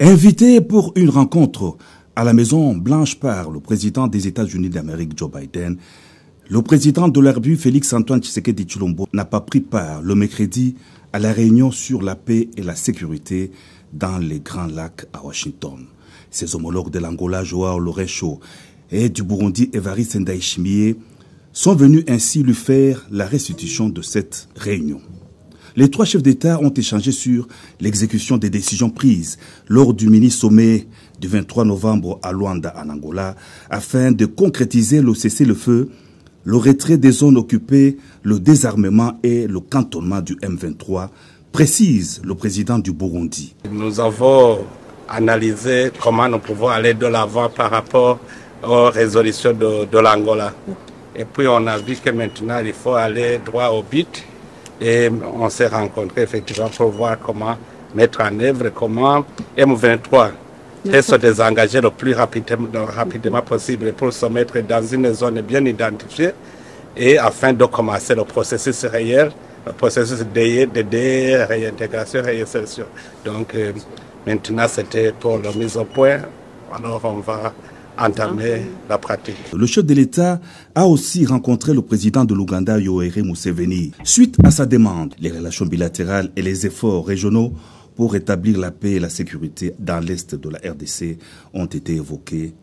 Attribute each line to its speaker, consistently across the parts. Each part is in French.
Speaker 1: Invité pour une rencontre à la Maison Blanche par le président des États-Unis d'Amérique, Joe Biden, le président de la République, Félix-Antoine Tshisekedi Tshilombo, n'a pas pris part le mercredi à la réunion sur la paix et la sécurité dans les Grands Lacs à Washington. Ses homologues de l'Angola, Joao Lourenço, et du Burundi, Évariste Ndayishimiye, sont venus ainsi lui faire la restitution de cette réunion. Les trois chefs d'État ont échangé sur l'exécution des décisions prises lors du mini-sommet du 23 novembre à Luanda, en Angola, afin de concrétiser le cessez-le-feu, le retrait des zones occupées, le désarmement et le cantonnement du M23, précise le président du Burundi.
Speaker 2: Nous avons analysé comment nous pouvons aller de l'avant par rapport aux résolutions de l'Angola. Et puis on a vu que maintenant il faut aller droit au but. Et on s'est rencontrés effectivement pour voir comment mettre en œuvre, comment M23 peut se désengager le plus rapidement possible pour se mettre dans une zone bien identifiée et afin de commencer le processus réel, le processus de réintégration et réinsertion. Donc maintenant c'était pour la mise au point, alors on va entamer la pratique.
Speaker 1: Le chef de l'État a aussi rencontré le président de l'Ouganda, Yoweri Museveni. Suite à sa demande, les relations bilatérales et les efforts régionaux pour rétablir la paix et la sécurité dans l'Est de la RDC ont été évoqués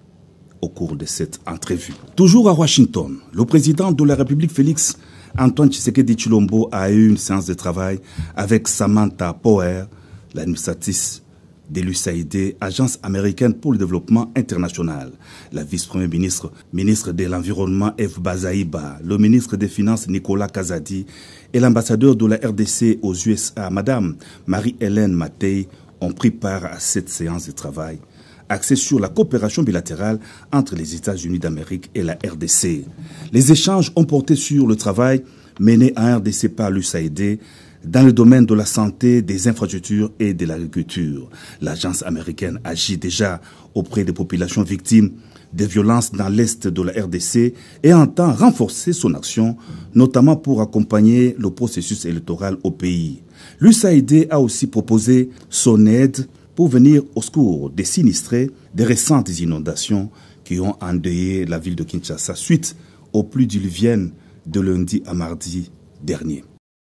Speaker 1: au cours de cette entrevue. Toujours à Washington, le président de la République, Félix-Antoine Tshisekedi Tshilombo, a eu une séance de travail avec Samantha Power, l'administratrice de l'USAID, agence américaine pour le développement international, la vice-première ministre, ministre de l'Environnement Eve Bazaïba, le ministre des Finances Nicolas Kazadi et l'ambassadeur de la RDC aux USA, Madame Marie-Hélène Matei, ont pris part à cette séance de travail axée sur la coopération bilatérale entre les États-Unis d'Amérique et la RDC. Les échanges ont porté sur le travail mené en RDC par l'USAID dans le domaine de la santé, des infrastructures et de l'agriculture. L'agence américaine agit déjà auprès des populations victimes des violences dans l'Est de la RDC et entend renforcer son action, notamment pour accompagner le processus électoral au pays. L'USAID a aussi proposé son aide pour venir au secours des sinistrés des récentes inondations qui ont endeuillé la ville de Kinshasa suite aux pluies diluviennes de lundi à mardi dernier.